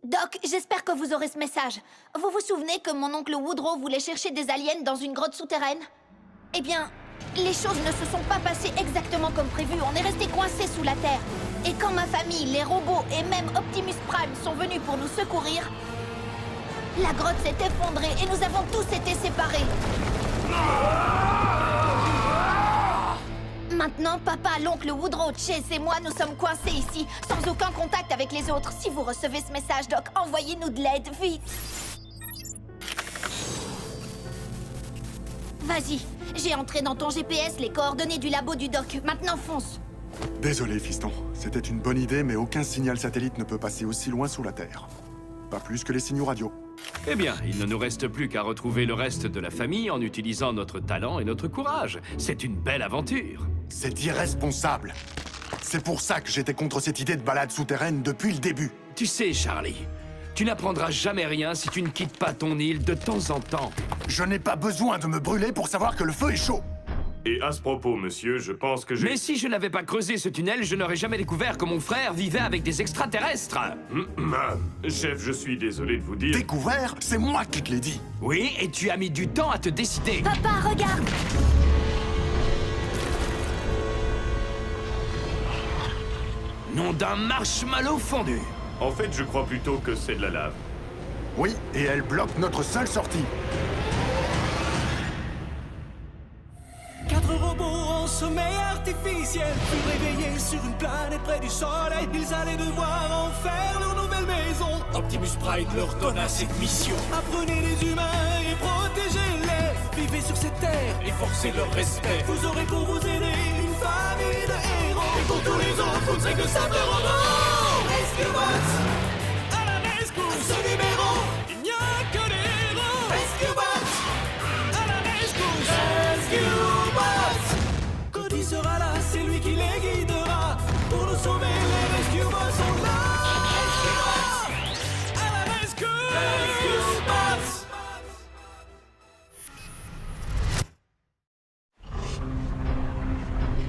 Doc, j'espère que vous aurez ce message. Vous vous souvenez que mon oncle Woodrow voulait chercher des aliens dans une grotte souterraine? Eh bien, les choses ne se sont pas passées exactement comme prévu. On est resté coincés sous la Terre. Et quand ma famille, les robots et même Optimus Prime sont venus pour nous secourir, la grotte s'est effondrée et nous avons tous été séparés. Maintenant, papa, l'oncle Woodrow, Chase et moi, nous sommes coincés ici, sans aucun contact avec les autres. Si vous recevez ce message, Doc, envoyez-nous de l'aide, vite. Vas-y, j'ai entré dans ton GPS les coordonnées du labo du Doc. Maintenant, fonce. Désolé, fiston. C'était une bonne idée, mais aucun signal satellite ne peut passer aussi loin sous la Terre. Pas plus que les signaux radio. Eh bien, il ne nous reste plus qu'à retrouver le reste de la famille en utilisant notre talent et notre courage. C'est une belle aventure. C'est irresponsable. C'est pour ça que j'étais contre cette idée de balade souterraine depuis le début. Tu sais, Charlie, tu n'apprendras jamais rien si tu ne quittes pas ton île de temps en temps. Je n'ai pas besoin de me brûler pour savoir que le feu est chaud. Et à ce propos, monsieur, je pense que j'ai... Mais si je n'avais pas creusé ce tunnel, je n'aurais jamais découvert que mon frère vivait avec des extraterrestres. Chef, je suis désolé de vous dire... Découvert? C'est moi qui te l'ai dit. Oui, et tu as mis du temps à te décider. Papa, regarde! Nom d'un marshmallow fondu. En fait, je crois plutôt que c'est de la lave. Oui, et elle bloque notre seule sortie. 4 robots en sommeil artificiel furent réveillés sur une planète près du soleil. Ils allaient devoir en faire leur nouvelle maison. Optimus Prime leur donna cette mission. Apprenez les humains et protégez-les. Vivez sur cette terre et forcez leur respect. Vous aurez pour vous aider une famille de héros. Et pour tous les autres, vous ne serez que simples robots. Rescue Bots à la rescousse. À ce numéro, il n'y a que des héros. Rescue Bots à la rescousse. Rescue Bots. Cody sera là, c'est lui qui les guidera. Pour nous sauver, les Rescue Bots sont là. Rescue Bots à la rescousse. Rescue Bots.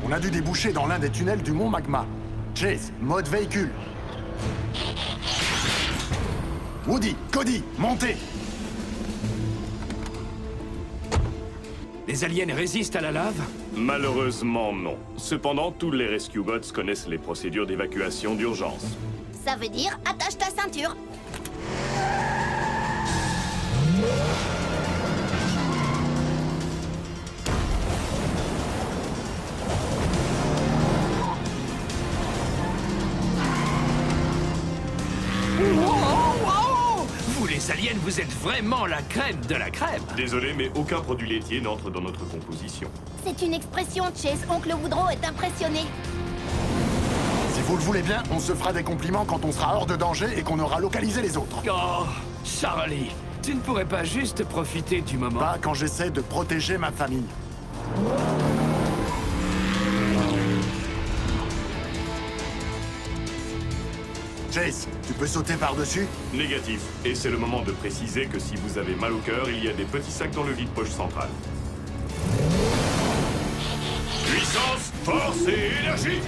On a dû déboucher dans l'un des tunnels du mont Magma. Chase, mode véhicule. Woody, Cody, montez. Les aliens résistent à la lave? Malheureusement, non. Cependant, tous les Rescue Bots connaissent les procédures d'évacuation d'urgence. Ça veut dire attache ta ceinture. Vous les aliens, vous êtes vraiment la crème de la crème. Désolé, mais aucun produit laitier n'entre dans notre composition. C'est une expression, Chase. Oncle Woodrow est impressionné. Si vous le voulez bien, on se fera des compliments quand on sera hors de danger et qu'on aura localisé les autres. Oh, Charlie, tu ne pourrais pas juste profiter du moment? Pas quand j'essaie de protéger ma famille. Chase, tu peux sauter par-dessus? Négatif. Et c'est le moment de préciser que si vous avez mal au cœur, il y a des petits sacs dans le vide-poche central. Puissance, force et énergie!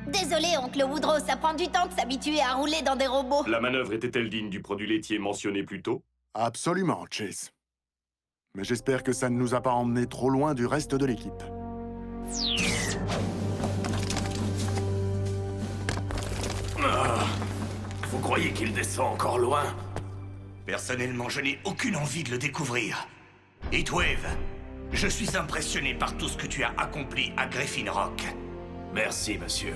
Désolé, oncle Woodrow, ça prend du temps de s'habituer à rouler dans des robots. La manœuvre était-elle digne du produit laitier mentionné plus tôt? Absolument, Chase. Mais j'espère que ça ne nous a pas emmenés trop loin du reste de l'équipe. Vous croyez qu'il descend encore loin? Personnellement, je n'ai aucune envie de le découvrir. Heatwave, je suis impressionné par tout ce que tu as accompli à Griffin Rock. Merci, monsieur.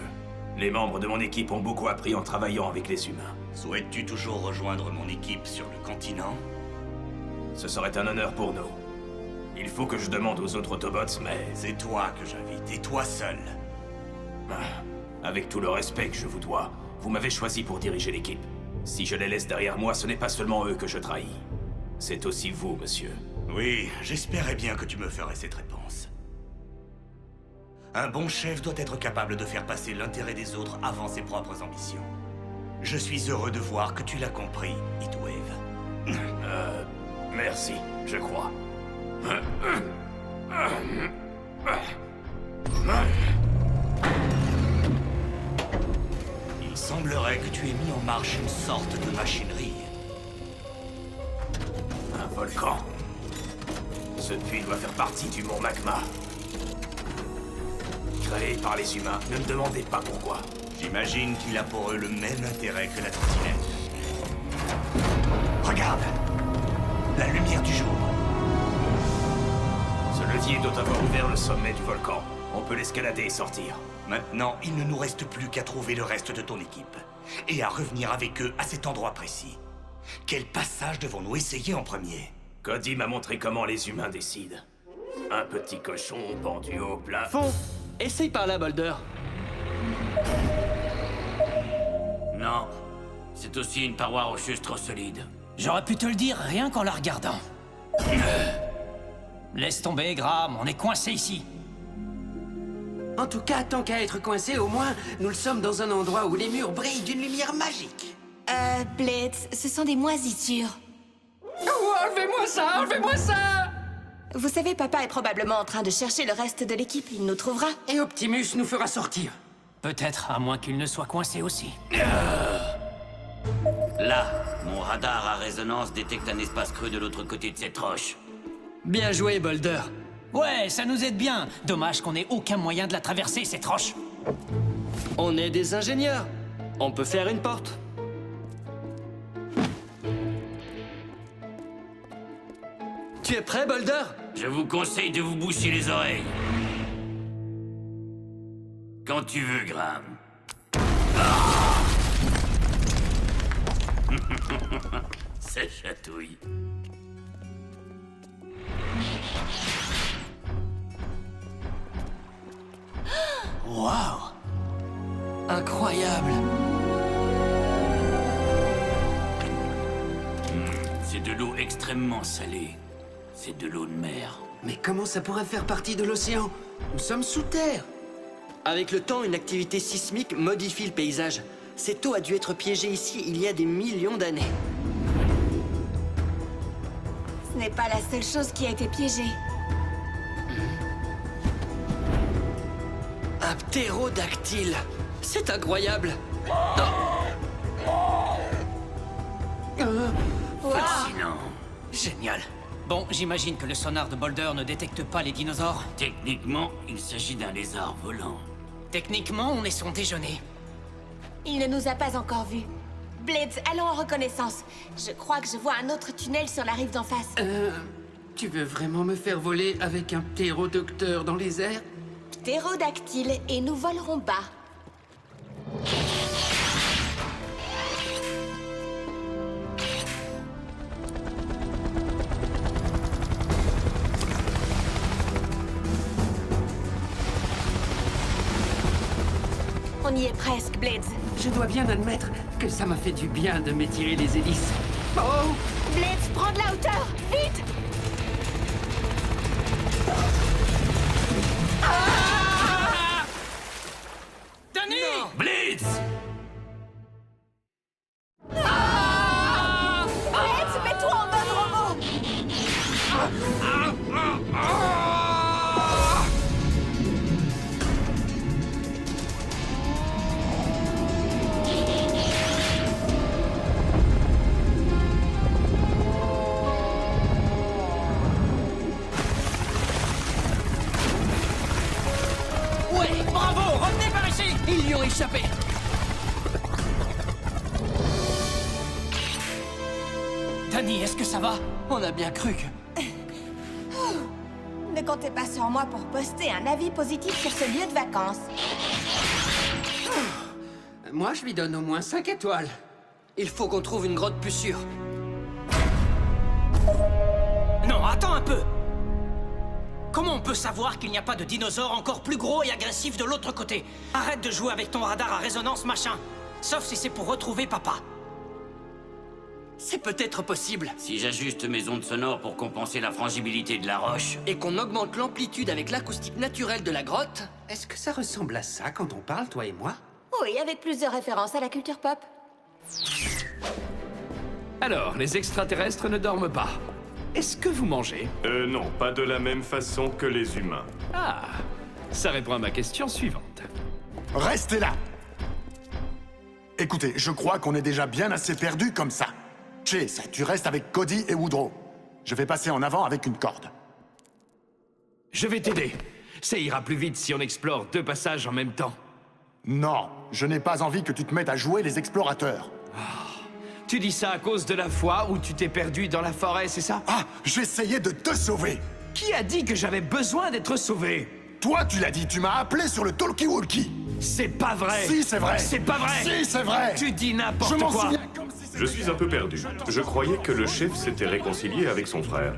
Les membres de mon équipe ont beaucoup appris en travaillant avec les humains. Souhaites-tu toujours rejoindre mon équipe sur le continent? Ce serait un honneur pour nous. Il faut que je demande aux autres Autobots, mais... C'est toi que j'invite, et toi seul. Avec tout le respect que je vous dois, vous m'avez choisi pour diriger l'équipe. Si je les laisse derrière moi, ce n'est pas seulement eux que je trahis. C'est aussi vous, monsieur. Oui, j'espérais bien que tu me ferais cette réponse. Un bon chef doit être capable de faire passer l'intérêt des autres avant ses propres ambitions. Je suis heureux de voir que tu l'as compris, Heatwave. Merci. je crois. Il semblerait que tu aies mis en marche une sorte de machinerie. Un volcan. Ce puits doit faire partie du mont Magma. Créé par les humains, ne me demandez pas pourquoi. J'imagine qu'il a pour eux le même intérêt que la trottinette. Regarde! La lumière du jour. Ce levier doit avoir ouvert le sommet du volcan. On peut l'escalader et sortir. Maintenant, il ne nous reste plus qu'à trouver le reste de ton équipe. Et à revenir avec eux à cet endroit précis. Quel passage devons-nous essayer en premier? Cody m'a montré comment les humains décident. Un petit cochon pendu au plafond. Essaye par là, Boulder. Non, c'est aussi une paroi rocheuse trop solide. J'aurais pu te le dire rien qu'en la regardant. Laisse tomber, Graham, on est coincé ici. En tout cas, tant qu'à être coincé, au moins, nous le sommes dans un endroit où les murs brillent d'une lumière magique. Blitz, ce sont des moisissures. Oh, enlevez-moi ça, enlevez-moi ça! Vous savez, papa est probablement en train de chercher le reste de l'équipe. Il nous trouvera. Et Optimus nous fera sortir. Peut-être, à moins qu'il ne soit coincé aussi. Là, mon radar à résonance détecte un espace creux de l'autre côté de cette roche. Bien joué, Boulder. Ouais, ça nous aide bien. Dommage qu'on ait aucun moyen de la traverser, cette roche. On est des ingénieurs. On peut faire une porte. Tu es prêt, Boulder? Je vous conseille de vous boucher les oreilles. Quand tu veux, Graham. Ça chatouille. Waouh! Incroyable. C'est de l'eau extrêmement salée. C'est de l'eau de mer. Mais comment ça pourrait faire partie de l'océan? Nous sommes sous terre. Avec le temps, une activité sismique modifie le paysage. Cette eau a dû être piégée ici il y a des millions d'années. Ce n'est pas la seule chose qui a été piégée. Un ptérodactyle. C'est incroyable. Fascinant. Génial. Bon, j'imagine que le sonar de Boulder ne détecte pas les dinosaures. Techniquement, il s'agit d'un lézard volant. Techniquement, on est son déjeuner. Il ne nous a pas encore vus. Blitz, allons en reconnaissance. Je crois que je vois un autre tunnel sur la rive d'en face. Tu veux vraiment me faire voler avec un ptérodacteur dans les airs? Ptérodactyle, et nous volerons bas. On y est presque, Blitz. Je dois bien admettre que ça m'a fait du bien de m'étirer les hélices. Oh! Blitz, prends de la hauteur! Vite! Danny! Blitz! Blitz, mets-toi en mode robot! Ouais, bravo! Revenez par ici! Ils lui ont échappé. Danny, est-ce que ça va? On a bien cru que... Ne comptez pas sur moi pour poster un avis positif sur ce lieu de vacances. Moi, je lui donne au moins 5 étoiles. Il faut qu'on trouve une grotte plus sûre. Non, attends un peu! Comment on peut savoir qu'il n'y a pas de dinosaure encore plus gros et agressif de l'autre côté? Arrête de jouer avec ton radar à résonance, machin! Sauf si c'est pour retrouver papa. C'est peut-être possible. Si j'ajuste mes ondes sonores pour compenser la frangibilité de la roche... Et qu'on augmente l'amplitude avec l'acoustique naturelle de la grotte, est-ce que ça ressemble à ça quand on parle, toi et moi? Oui, avec plusieurs références à la culture pop. Alors, les extraterrestres ne dorment pas. est-ce que vous mangez? Non, pas de la même façon que les humains. Ah, ça répond à ma question suivante. Restez là! Écoutez, je crois qu'on est déjà bien assez perdu comme ça. Chase, tu restes avec Cody et Woodrow. Je vais passer en avant avec une corde. Je vais t'aider. Ça ira plus vite si on explore 2 passages en même temps. Non, je n'ai pas envie que tu te mettes à jouer les explorateurs. Tu dis ça à cause de la fois où tu t'es perdu dans la forêt, c'est ça? Ah, j'essayais de te sauver! Qui a dit que j'avais besoin d'être sauvé? Toi, tu l'as dit, tu m'as appelé sur le talkie-walkie! C'est pas vrai! Si, c'est vrai! C'est pas vrai! Si, c'est vrai! Tu dis n'importe Je m'en quoi! souviens comme si c'était Je suis un peu perdu. Je croyais que le chef s'était réconcilié avec son frère.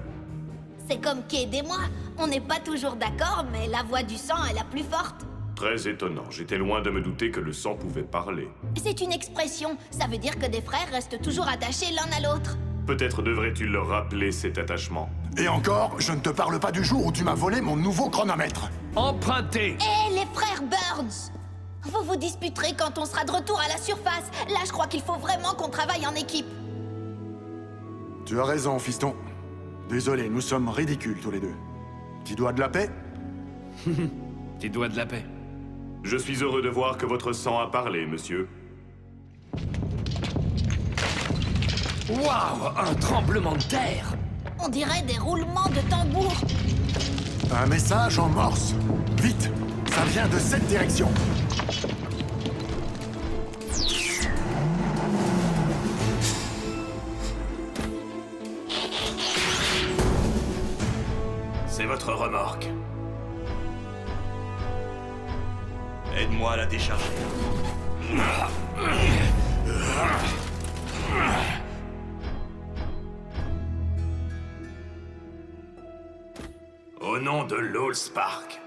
C'est comme Cade et moi. On n'est pas toujours d'accord, mais la voix du sang est la plus forte. Très étonnant. J'étais loin de me douter que le sang pouvait parler. C'est une expression. Ça veut dire que des frères restent toujours attachés l'un à l'autre. Peut-être devrais-tu leur rappeler cet attachement. Et encore, je ne te parle pas du jour où tu m'as volé mon nouveau chronomètre. Emprunté! Hé, les frères Birds! Vous vous disputerez quand on sera de retour à la surface. Là, je crois qu'il faut vraiment qu'on travaille en équipe. Tu as raison, fiston. Désolé, nous sommes ridicules tous les deux. Petit doigt de la paix? Petit doigt de la paix. Je suis heureux de voir que votre sang a parlé, monsieur. Waouh! Un tremblement de terre! On dirait des roulements de tambour. Un message en morse. Vite! Ça vient de cette direction. C'est votre remorque. Aide-moi à la décharger. Au nom de l'Allspark.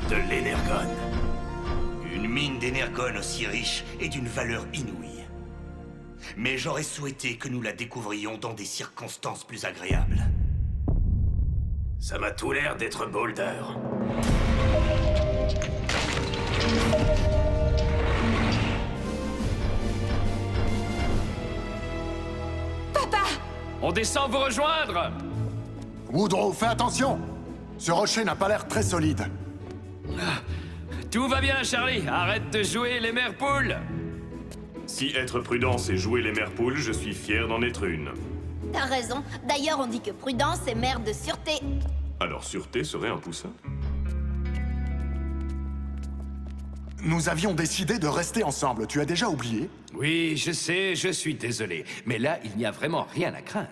De l'énergone. Une mine d'énergone aussi riche et d'une valeur inouïe. Mais j'aurais souhaité que nous la découvrions dans des circonstances plus agréables. Ça m'a tout l'air d'être Boulder. Papa! On descend vous rejoindre! Woodrow, fais attention! Ce rocher n'a pas l'air très solide. Tout va bien, Charlie. Arrête de jouer les mères poules. Si être prudent, c'est jouer les mères poules, je suis fier d'en être une. T'as raison. D'ailleurs, on dit que prudence est mère de sûreté. Alors sûreté serait un poussin? Nous avions décidé de rester ensemble, tu as déjà oublié? Oui, je sais, je suis désolé. Mais là, il n'y a vraiment rien à craindre.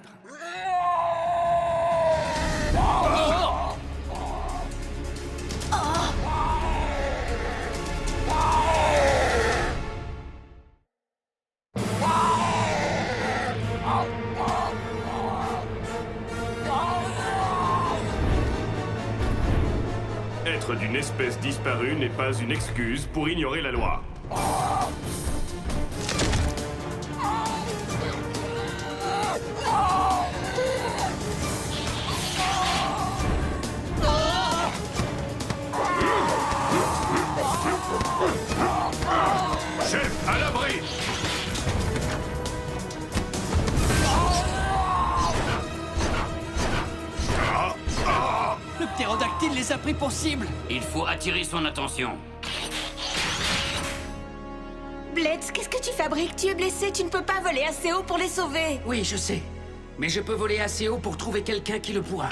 Être d'une espèce disparue n'est pas une excuse pour ignorer la loi. Chef, à l'abri! Le ptérodactyle les a pris pour cible. Il faut attirer son attention. Blitz, qu'est-ce que tu fabriques? Tu es blessé, tu ne peux pas voler assez haut pour les sauver. Oui, je sais. Mais je peux voler assez haut pour trouver quelqu'un qui le pourra.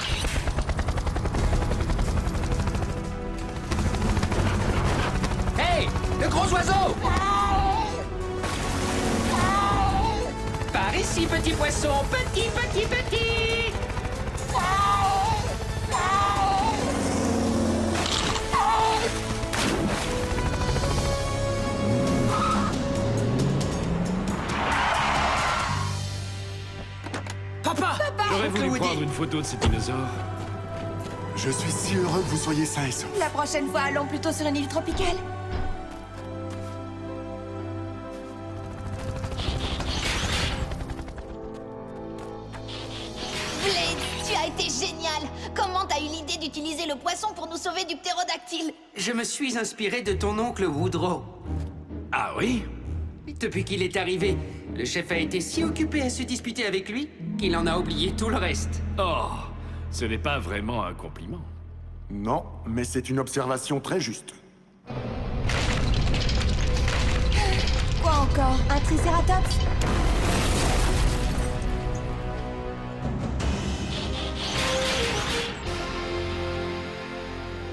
Hey! Le gros oiseau! Par ici, petit poisson! Petit, petit, petit! Papa! J'aurais voulu Woody. prendre une photo de ces dinosaures. Je suis si heureux que vous soyez sains et saufs. La prochaine fois, allons plutôt sur une île tropicale. Blade, tu as été génial. Comment t'as eu l'idée d'utiliser le poisson pour nous sauver du ptérodactyle? Je me suis inspiré de ton oncle Woodrow. Ah oui? Depuis qu'il est arrivé, le chef a été si occupé à se disputer avec lui qu'il en a oublié tout le reste. Oh, ce n'est pas vraiment un compliment. Non, mais c'est une observation très juste. Quoi encore? Un tricératops?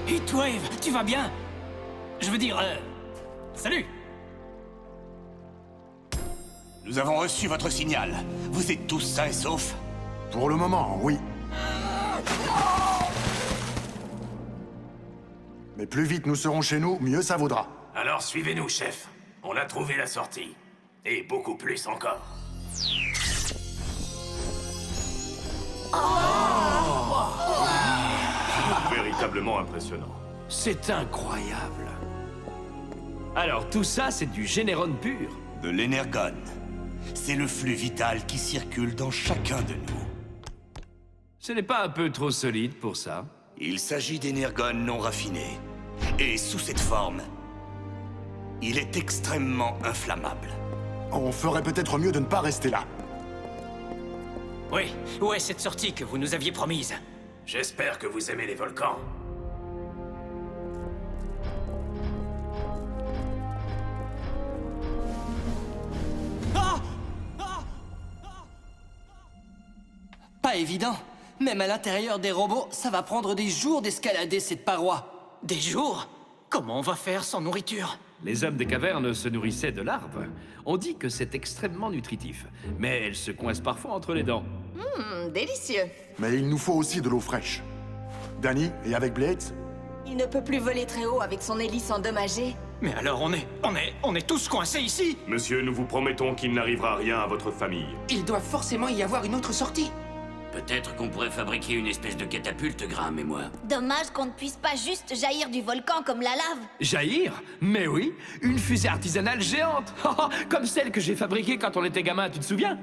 Heatwave, tu vas bien? Je veux dire, salut! Nous avons reçu votre signal. Vous êtes tous sains et saufs? Pour le moment, oui. Mais plus vite nous serons chez nous, mieux ça vaudra. Alors suivez-nous, chef. On a trouvé la sortie. Et beaucoup plus encore. Véritablement impressionnant. C'est incroyable. Alors tout ça, c'est du générone pur. De l'énergone. C'est le flux vital qui circule dans chacun de nous. Ce n'est pas un peu trop solide pour ça? Il s'agit d'énergone non raffiné. Et sous cette forme, il est extrêmement inflammable. On ferait peut-être mieux de ne pas rester là. Oui, où est cette sortie que vous nous aviez promise? J'espère que vous aimez les volcans. Pas évident. Même à l'intérieur des robots, ça va prendre des jours d'escalader cette paroi. Des jours? Comment on va faire sans nourriture? Les hommes des cavernes se nourrissaient de larves. On dit que c'est extrêmement nutritif, mais elles se coincent parfois entre les dents. Délicieux. Mais il nous faut aussi de l'eau fraîche. Danny, et avec Blades? Il ne peut plus voler très haut avec son hélice endommagée. Mais alors on est tous coincés ici? Monsieur, nous vous promettons qu'il n'arrivera rien à votre famille. Il doit forcément y avoir une autre sortie. Peut-être qu'on pourrait fabriquer une espèce de catapulte, Graham et moi. Dommage qu'on ne puisse pas juste jaillir du volcan comme la lave. Jaillir? Mais oui, une fusée artisanale géante. Comme celle que j'ai fabriquée quand on était gamin, tu te souviens?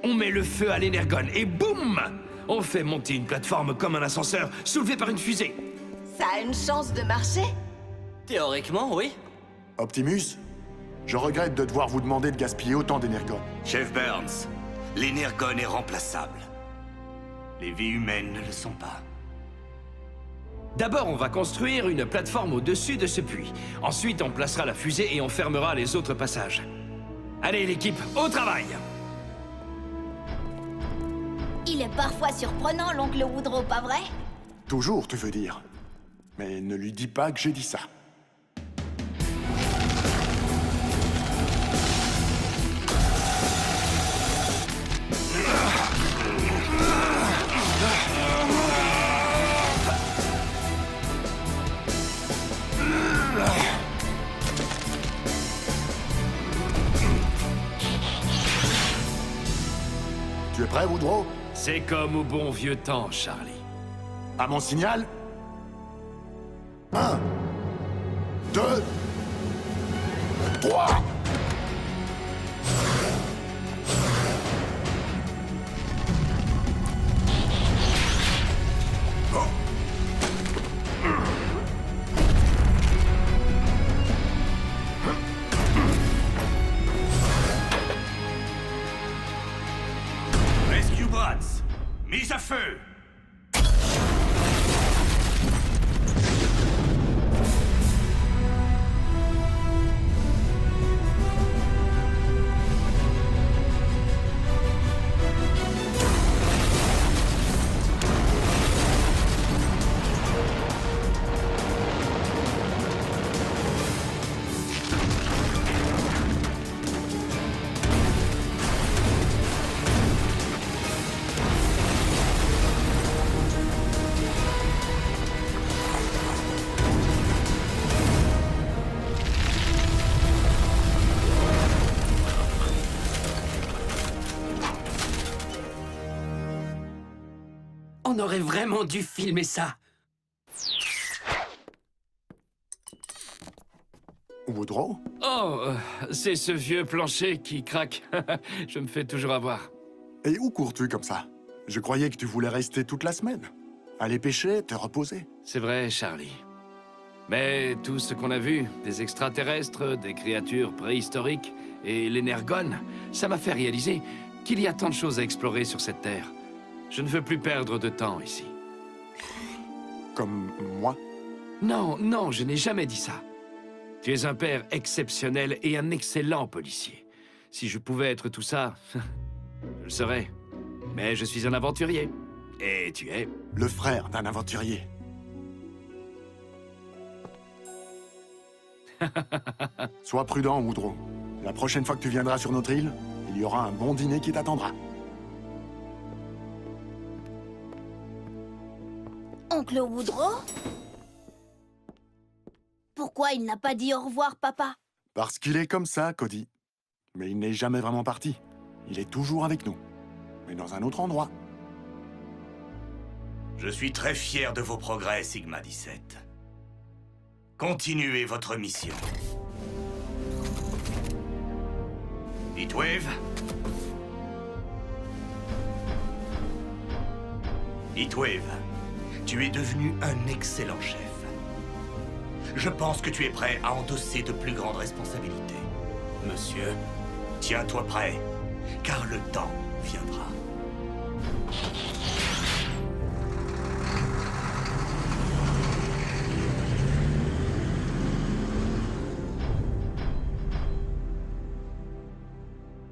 On met le feu à l'énergone et boum! On fait monter une plateforme comme un ascenseur, soulevée par une fusée. Ça a une chance de marcher? Théoriquement, oui. Optimus, je regrette de devoir vous demander de gaspiller autant d'énergone. Chef Burns, l'énergone est remplaçable. Les vies humaines ne le sont pas. D'abord, on va construire une plateforme au-dessus de ce puits. Ensuite, on placera la fusée et on fermera les autres passages. Allez, l'équipe, au travail! Il est parfois surprenant, l'oncle Woodrow, pas vrai? Toujours, tu veux dire. Mais ne lui dis pas que j'ai dit ça. Tu es prêt, Woodrow? C'est comme au bon vieux temps, Charlie. À mon signal? 1, 2, 3. Rescue Bots, mise à feu! On aurait vraiment dû filmer ça. Woodrow? Oh, c'est ce vieux plancher qui craque. Je me fais toujours avoir. Et où cours-tu comme ça? Je croyais que tu voulais rester toute la semaine. Aller pêcher, te reposer. C'est vrai, Charlie. Mais tout ce qu'on a vu, des extraterrestres, des créatures préhistoriques et l'Énergone, ça m'a fait réaliser qu'il y a tant de choses à explorer sur cette Terre. Je ne veux plus perdre de temps ici. Comme moi? Non, non, je n'ai jamais dit ça. Tu es un père exceptionnel et un excellent policier. Si je pouvais être tout ça, je le serais. Mais je suis un aventurier. Et tu es... Le frère d'un aventurier. Sois prudent, Woodrow. La prochaine fois que tu viendras sur notre île, il y aura un bon dîner qui t'attendra. Oncle Woodrow? Pourquoi il n'a pas dit au revoir, papa? Parce qu'il est comme ça, Cody. Mais il n'est jamais vraiment parti. Il est toujours avec nous. Mais dans un autre endroit. Je suis très fier de vos progrès, Sigma 17. Continuez votre mission. Heatwave? Heatwave, tu es devenu un excellent chef. Je pense que tu es prêt à endosser de plus grandes responsabilités. Monsieur, tiens-toi prêt, car le temps viendra.